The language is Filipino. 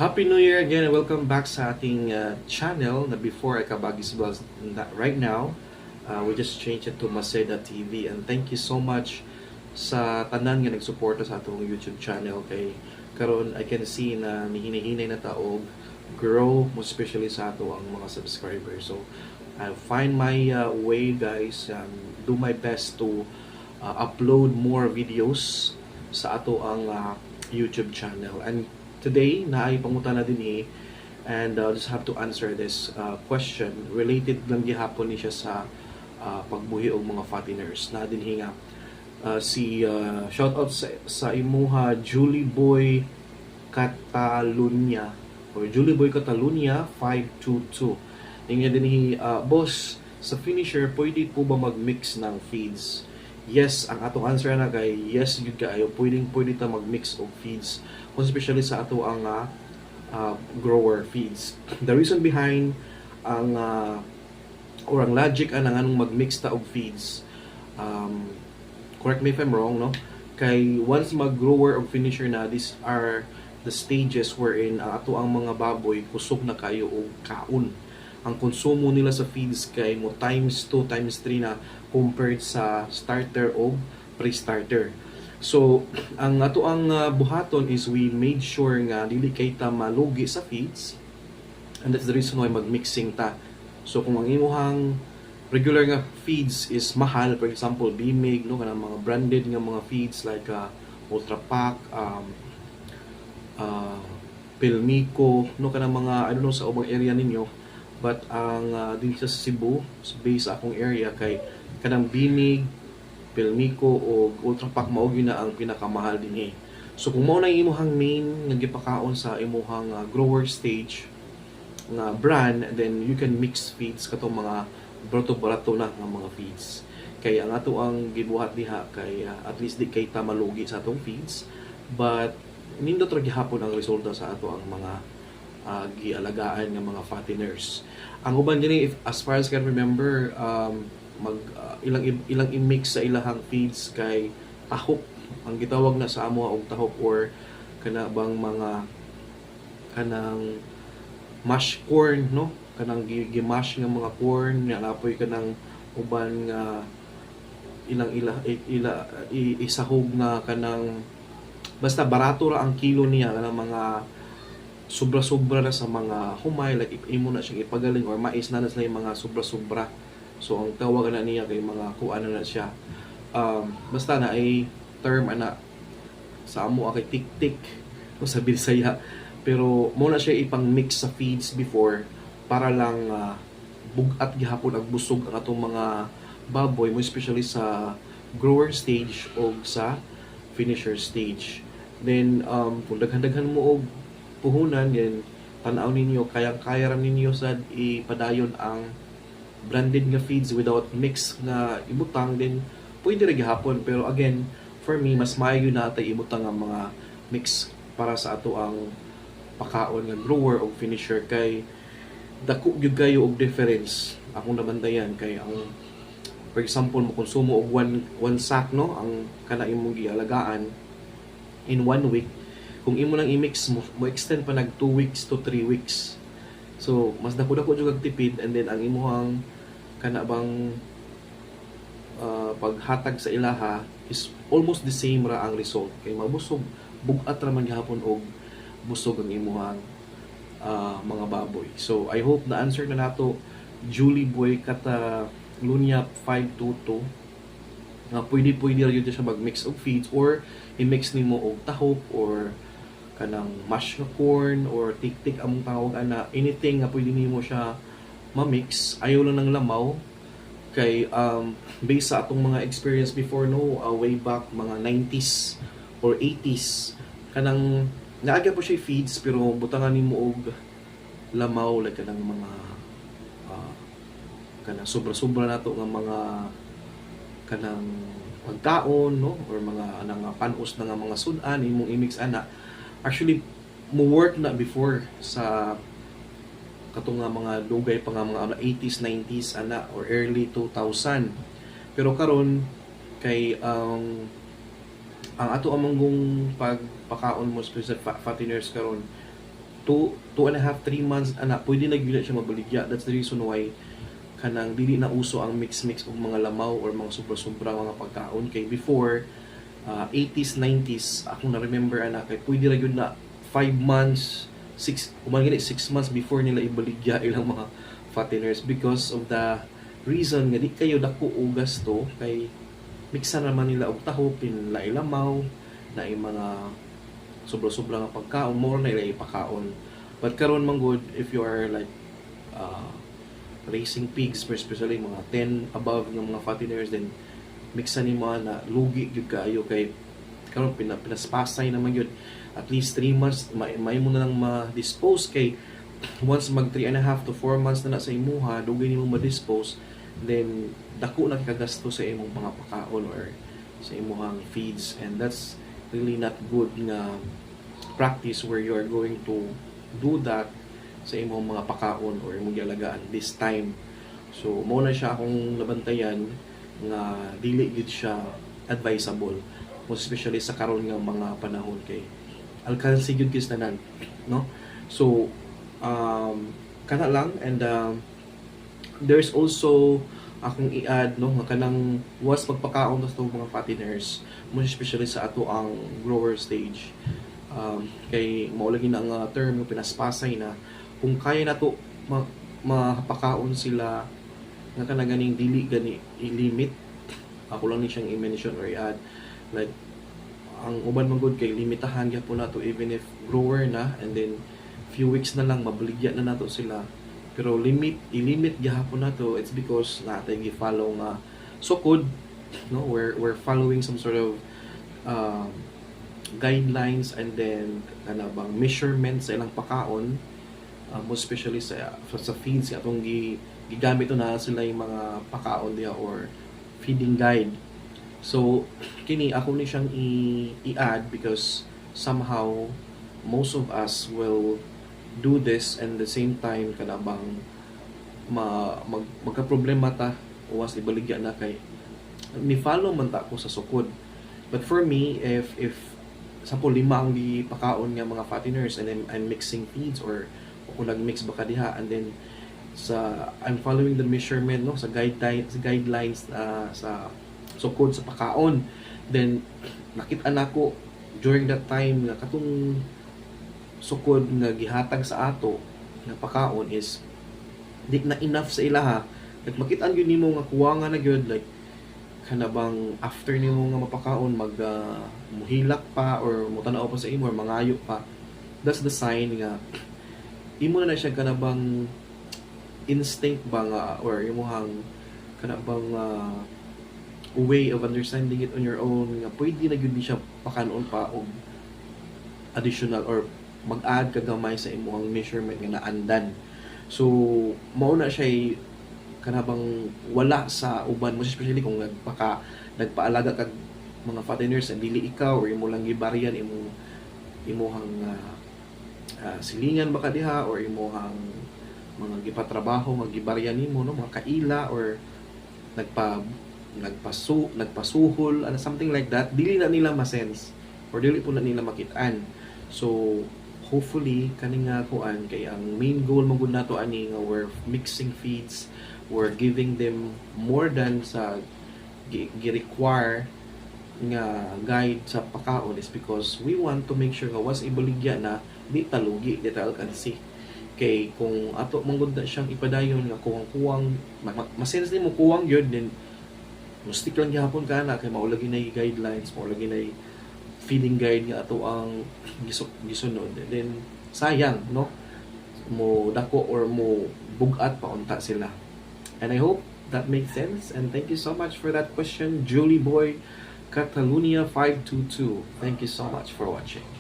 Happy New Year again and welcome back sa ating channel na before ay Kabagis Vlogs. Right now, we just changed it to Maseda TV and thank you so much sa tanan nga nagsuporta sa atong YouTube channel kay karon I can see na hinihinay na taog grow mo especially sa ato ang mga subscribers. So I'll find my way guys and do my best to upload more videos sa ato ang YouTube channel. And today, naay pangutana din and just have to answer this question. Related lang gihapon ni siya sa pagbuhi og mga fatteners. Na din hinga shout out sa imuha Julie Boy Catalunya or Julie Boy Catalunya 522. Tingnan din boss, sa finisher pwede po ba mag-mix ng feeds? Yes, ang atong answer na kay yes gyud kaayo, pwede ta mag-mix of feeds, especially sa ato ang grower feeds. The reason behind ang or ang logic ang anong mag-mix ta og feeds, correct me if I'm wrong, no? Kay once mag-grower og finisher na, these are the stages wherein ato ang mga baboy kusog na kayo og kaon. Ang konsumo nila sa feeds kay mo times 2 times 3 na compared sa starter o pre-starter. So ang ato ang buhaton is we made sure nga dili kay ta malugi sa feeds, and that's the reason why mag-mixing ta. So kung ang imuhang regular nga feeds is mahal, for example Bimig, no, kanang mga branded nga mga feeds like Ultra Pack, Pilmico, no, kanang mga I don't know sa ubang area ninyo. But ang dito sa Cebu, based sa akong area kay kanang Bimig, Pilmico o Ultra Pack mao gyud na ang pinakamahal dinhi. So kung mao na imuhang main nga gipakaon sa imuhang grower stage nga brand, then you can mix feeds katong mga barato-barato na nga mga feeds. Kay ang ato ang gibuhat diha kay at least di kay ta malugi sa atong feeds, but nindot ra gihapon ang resulta sa ato ang mga gialagaan ng mga fatteners. Ang uban din, if as far as I can remember, ilang i-mix sa ilahang feeds kay tahok. Ang gitawag na sa amo og tahok or kana bang mga kanang mash corn, no? Kanang gimash nga mga corn nga napoy kanang uban nga isahog na kanang basta barato ra ang kilo niya kanang mga sobra-sobra na sa mga humay, like imo na siyang ipagaling or mais na sila yung mga sobra-sobra. So ang tawag na niya kay mga kuan na siya, basta na ay term ana sa amo kay tik-tik o sa Bisaya, pero mo na siya ipang mix sa feeds before para lang bugat gihapon ang busog ang atong mga baboy mo, especially sa grower stage o sa finisher stage. Then kung daghan-daghan mo og puhunan, yan tanaw ninyo kaya ra ninyo sad ipadayon ang branded nga feeds without mix nga ibutang, din pwede ra gihapon. Pero again, for me mas maayo na tay ibutang ang mga mix para sa ato ang pakaon nga grower o finisher kay dako gyud kayo og difference akong nabantayan. Kay ang for example mo konsumo og one sack, no, ang kana imong gialagaan in 1 week, kung imo lang i-mix mo extend pa nag 2 weeks to 3 weeks. So mas dako-dako jud kag tipid, and then ang imuhang kana bang paghatag sa ilaha is almost the same ra ang result. Kay mabusog, bugat ra man gihapon og busog ang imuhang mga baboy. So I hope na answer na nato Julie Boy Catalunya 522 nga pwede ra yun siya mag-mix og feeds or i-mix nimo og tahok or kanang mash na corn or tik-tik among tawag ana, anything nga pwede nimo siya ma-mix. Ayaw lang ng lamaw kay based sa atong mga experience before, no, way back mga 90s or 80s, kanang naaga po siya feeds pero butangan nimo og lamaw like kanang mga kanang sobra-sobra nato nga mga kanang pagkaon, no, or mga anang panos na nga mga sudan imong i-mix ana. Actually mo work na before sa katong nga mga dugay pa nga mga 80s 90s ana or early 2000, pero karon kay ang ato among pagpakaon mo sa fatteners karon 2.5, 3 months ana pwede na gyud siya mabaligya. That's the reason why kanang dili na uso ang mix og mga lamaw or mga sobra-sobra mga pagkaon kay before 80s 90s ako na remember ana kay pwede ra gyud na 5 months 6 months before nila ibaligya ilang mga fatteners because of the reason nga di kayo dako og gasto kay miksa naman nila og taho pinla ilamaw na mga sobra-sobra nga pagkaon more na ila ipakaon. But karon man good if you are like raising pigs, especially mga 10 above ng mga fatteners, then mixan ni mo na lugi gyud kaayo kay karon pinaspasay naman yun at least 3 months may mo na lang ma-dispose kay once mag 3.5 to 4 months na sa imuha dugay nimo ma-dispose then dako na kagasto sa imong mga pakaon or sa imong feeds, and that's really not good nga practice where you are going to do that sa imong mga pakaon or imong gialagaan this time. So mao na siya akong nabantayan nga dili gid siya advisable, most especially sa karon nga mga panahon kay alkansi gyud kis tanan, no? So kana lang, and there's also akong i-add no nga kanang was magpakaon sa mga fatteners, most especially sa ato ang grower stage. Kay mao lagi na ang term yung pinaspasay na kung kaya na to mapakaon sila nga kanang ganing dili gani i-limit, ako lang ni siyang i-mention or i-add like ang uban man gud kay limitahan gyapon nato even if grower na, and then few weeks na lang mabaligya na nato sila, pero i-limit gyapon nato. It's because natay gi-follow nga sukod, no, we're following some sort of guidelines and then kana bang measurements sa ilang pakaon, most especially sa feeds atong gigamit na sila yung mga pakaon diha or feeding guide. So kini ako ni siyang i-add because somehow most of us will do this, and the same time kana bang magka-problema ta once ibaligya na kay ni follow man ta ko sa sukod. But for me, if sampo 5 ang pakaon nga mga fatteners and then I'm mixing feeds or kung nag-mix baka diha, and then I'm following the measurement no sa guidelines sa sukod sa pakaon, then nakita nako during that time nga katong sukod nga gihatag sa ato nga pakaon is di na enough sa ilaha. Like makita gyud nimo nga kuwangan na gyud, like kana bang after nimo nga mapakaon muhilak pa or mutanaw pa sa imo or mangayo pa, that's the sign nga imo na siya kana bang instinct ba nga or imuhang kana bang way of understanding it on your own nga pwede na gyud siya pakanon pa og additional or mag-add kagamay sa imong measurement nga naandan. So mao na siya kanabang wala sa uban mo, especially kung nagpaalaga kag mga fatteners and dili ikaw or imo lang gibaryan imuhang silingan baka diha or imuhang mga gipatrabaho magibaryan nimo no mga kaila or nagpasuhol something like that, dili na nila ma-sense or dili po na nila makitaan. So hopefully kani nga kuan kay ang main goal man gud nato ani nga we're mixing feeds, we're giving them more than sa gi-require nga guide sa pakaon is because we want to make sure nga was ibaligya na di talugi di ta alkansi. Kay kung ato manggod na siyang ipadayon nga kuwang masense nimo kuwang gyud, then mustik lang gyapon kana kay maulagi na guidelines, maulagi na feeding guide nga ato ang gisunod, then sayang no mo dako or mo bugat pa unta sila. And I hope that makes sense, and thank you so much for that question, Julie Boy Catalunya 522. Thank you so much for watching.